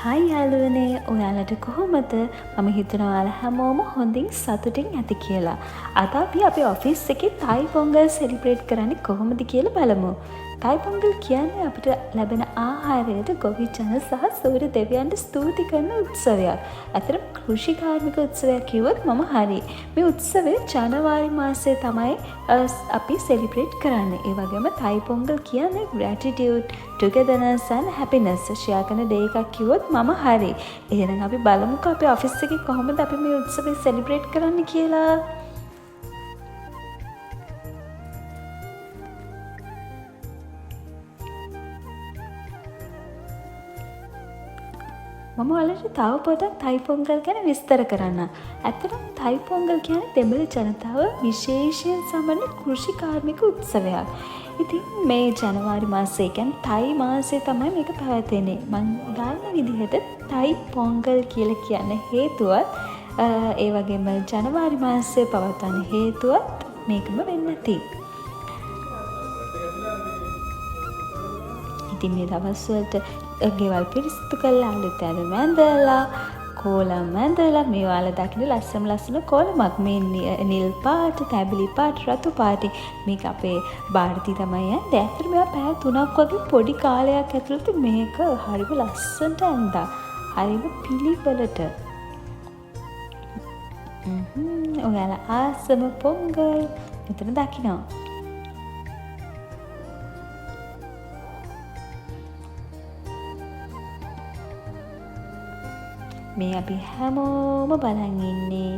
හයි යාළුවනේ, ඔයාලට කොහොමද? මම හිතනවා ඔයාලා හැමෝම හොඳින් සතුටින් ඇති කියලා. අද අපි අපේ ඔෆිස් එකේ තයි පොංගල් සෙලිබ්‍රේට් කරන්නේ කොහොමද කියලා බලමු. තයි පොංගල් කියන්නේ අපිට ලැබෙන ආහාරයට ගොවි ජන සහ සූර්ය දෙවියන්ට ස්තුති කරන උත්සවයක්. ඇත්තටම කෘෂි කාර්මික උත්සවයක් කිව්වොත් මම හරි. මේ උත්සවය ජනවාරි මාසයේ තමයි අපි සෙලිබ්‍රේට් කරන්නේ. ඒ වගේම තයි පොංගල් කියන්නේ gratitude, togetherness and happiness share කරන ඩේ එකක් කිව්වොත් මම හරි. එහෙනම් අපි බලමුකෝ අපේ ඔෆිස් එකේ කොහොමද අපි මේ උත්සවය සෙලිබ්‍රේට් කරන්න කියලා. මම ඔයාලට තව පොඩක් තයි පොංගල් ගැන විස්තර කරන්න. ඇත්තටම තයි පොංගල් කියන්නේ දෙමළ ජනතාව විශේෂයෙන් සමරන කෘෂි කාර්මික උත්සවයක්. ඉතින් මේ ජනවාරි මාසයේ කියන්නේ තයි මාසයේ තමයි මේක පැවැත්වෙන්නේ. මම දන්න විදිහට තයි පොංගල් කියලා කියන හේතුවත් ඒ වගේම ජනවාරි මාසයේ පවත්වන හේතුවත් මේකම වෙන්න ඇති. ඉතින් මේ දවස්වලට ගෙවල් පිරිසිදු කරලා අලුත් ඇඳුම් ඇඳලා කෝලම් ඇඳලා මේ ඔයාලා දකින්න ලස්සන කෝලමක් මේ නිල් පාට, තැඹිලි පාට, රතු පාට මේක අපේ ಭಾರತಿ තමයි යන්නේ. ඇත්තට මේවා පැය 3ක් වගේ පොඩි කාලයක් ඇතුළත මේක හරිම ලස්සනට ඇඳා. හරිම පිළිවෙලට. ඔයාලා ආසම පොංගල් මෙතන දකින්න. මේ අපි හැමෝම බලන් ඉන්නේ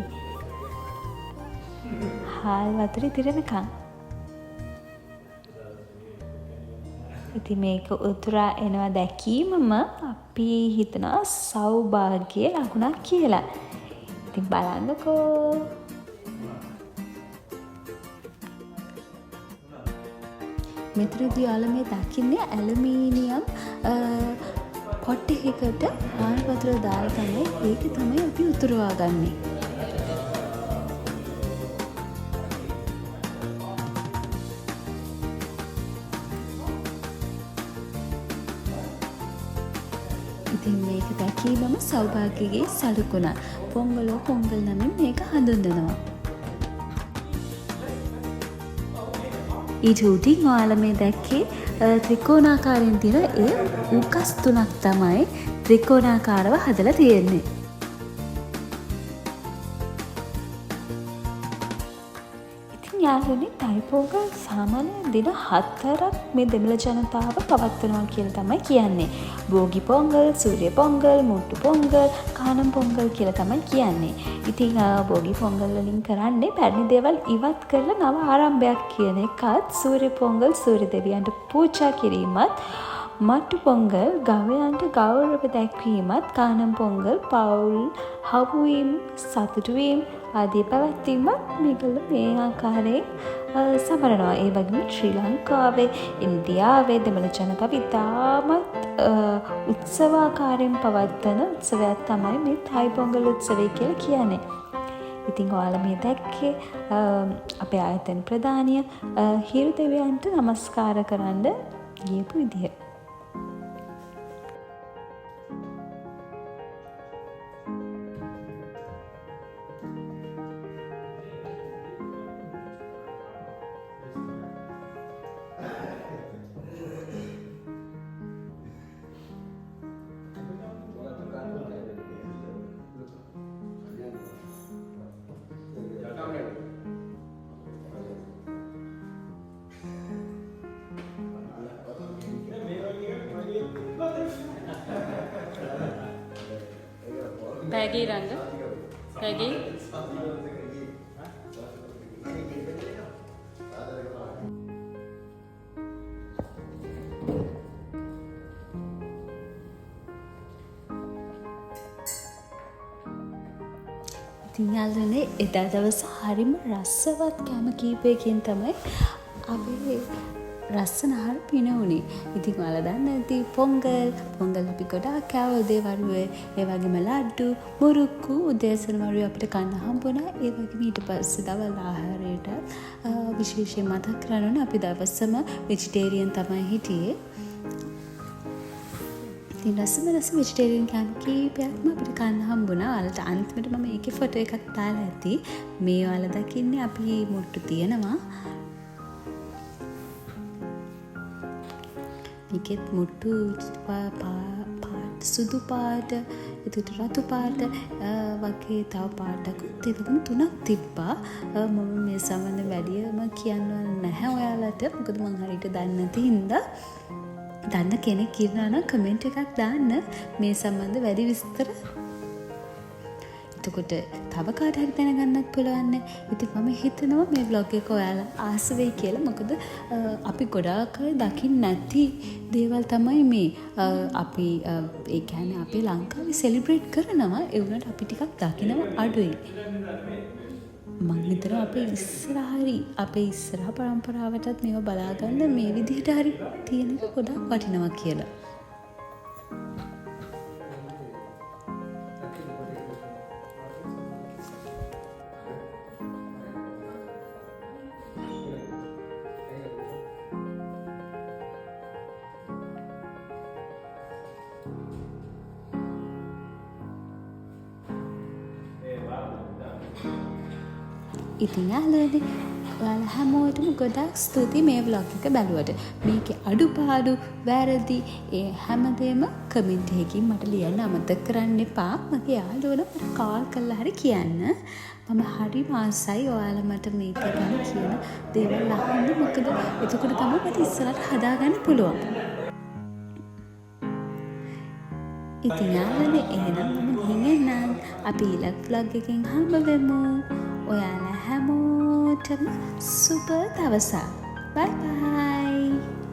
හාල් වතුර ඉතිරෙනකන්. ඉතින් මේක උතුරා එනවා දැකීමම අපි හිතනවා සෞභාග්‍යයේ ලකුණක් කියලා. ඉතින් බලන්නකෝ. මෙතනදී ඔයාලා මේ දකින්නේ ඇලුමිනියම් පොට් එකකට හාල් වතුර දාලා තමයි ඒක තමයි අපි උතුරවා ගන්නෙ. ඉතින් මේක දැකීමම සෞභාග්‍යයේ සලකුණ. පොංගලෝ පොංගල් නමින් මේක හඳුන්වනවා. ඊට උඩින් ඔයාලා මේ දැක්කේ ත්‍රිකෝණාකාරයෙන් තියෙන ඒ උකස් තුනක් තමයි ත්‍රිකෝණාකාරව හදලා තියෙන්නේ. ඉතින් යාළුවනේ තයි පොංගල් සාමාන්‍ය දින 4ක් මේ දෙමළ ජනතාව පවත්වනවා කියලා තමයි කියන්නේ. භෝගි පොංගල්, සූර්ය පොංගල්, මුට්ටු පොංගල්, කානම් පොංගල් කියලා තමයි කියන්නේ. ඉතින් භෝගි පොංගල් වලින් කරන්නේ පැරණි දේවල් ඉවත් කරලා නව ආරම්භයක් කියන එකත්, සූර්ය පොංගල් සූර්ය දෙවියන්ට පූජා කිරීමත්, මට්ටු පොංගල් ගවයන්ට ගෞරව දැක්වීමත්, කානම් පොංගල් පවුල් හවුවීම, සතුටු වීම ආදී පැවැත්වීමත් මේගොල්ලෝ මේ ආකාරයෙන් සමරනවා. ඒ වගේම ශ්‍රී ලංකාවේ, ඉන්දියාවේ දෙමළ ජනතාව ඉතාමත් උත්සවාකාරයෙන් පවත්වන උත්සවයක් තමයි මේ තයි පොංගල් උත්සවය කියලා කියන්නේ. ඉතින් ඔයාලා මේ දැක්කේ අපේ ආයතන ප්‍රධානිය හිරු දෙවියන්ට නමස්කාර කරන්න ගියපු විදිය. පැගී රංග පැගී ඉතින් යාළුවනේ එදා දවස හරිම රසවත් කැම කීපයකින් තමයි අපි රස්සන ආහාර පිනවුනේ. ඉතින් ඔයාලා දන්නේ නැති පොංගල් අපි ගොඩාක් කෑවා උදේ වරුවේ. ඒ වගේම ලඩ්ඩු, මුරුක්කු උදෑසන වරුවේ අපිට කන්න හම්බුණා. ඒ වගේම ඊට පස්සේ දවල් ආහාරයට විශේෂයෙන් මතක් කරන්න අපි දවසම වෙජිටේරියන් තමයි හිටියේ. ඉතින් රසම වෙජිටේරියන් කෑම කීපයක්ම අපිට කන්න හම්බුණා. ඔයාලට අන්තිමට මම ඒකේ ෆොටෝ එකක් දාලා ඇති. මේ ඔයාලා දකින්නේ අපි මුට්ටු තියනවා. මේකෙත් මුට්ටු සුදු පාට, එතකොට රතු පාට වගේ තව පාටකුත් ඒ වගේම 3ක් තිබ්බා. මම මේ සම්බන්ධ වැඩියම කියන්න නැහැ ඔයාලට. මොකද මම හරියට දන්නේ නැති හින්දා. දන්න කෙනෙක් ඉන්නවා නම් කමෙන්ට් එකක් දාන්න මේ සම්බන්ධ වැඩි විස්තර. එතකොට තව කාට හරි දැනගන්නත් පුළුවන්. ඉතින් මම හිතනවා මේ vlog එක ඔයාලා ආස වෙයි කියලා. මොකද අපි ගොඩාක් අය දකින්න නැති දේවල් තමයි මේ අපි ඒ කියන්නේ අපි ලංකාවේ සෙලිබ්‍රේට් කරනවා. ඒ වුණාට අපි ටිකක් දකිනවා අඩුයි. මං හිතනවා අපේ ඉස්සරහ පරම්පරාවටත් මේව බලාගන්න මේ විදිහට හරි තියෙන එක ගොඩක් වටිනවා කියලා. ඉතින් යාළුවනේ ඔයාලා හැමෝටම ගොඩාක් ස්තුතියි මේ vlog එක බැලුවට. මේකේ අඩුපාඩු වැරදි ඒ හැමදේම කමෙන්ට් එකකින් මට ලියන්න අමතක කරන්න එපා. මගේ යාළුවෝ මට කෝල් කරලා හරි කියන්න. මම හරි ආසයි ඔයාලා මට මේක ගැන කියන දේවල් අහන්න. මොකද එතකොට තමයි මට ඉස්සරහට හදාගන්න පුළුවන්. ඉතින් යාළුවනේ එහෙනම් මම ගිහින් එන්නම්. අපි ඊළඟ vlog එකෙන් හම්බ වෙමු. ඔයාලා හැමෝටම සුබ දවසක්. බයි බයි.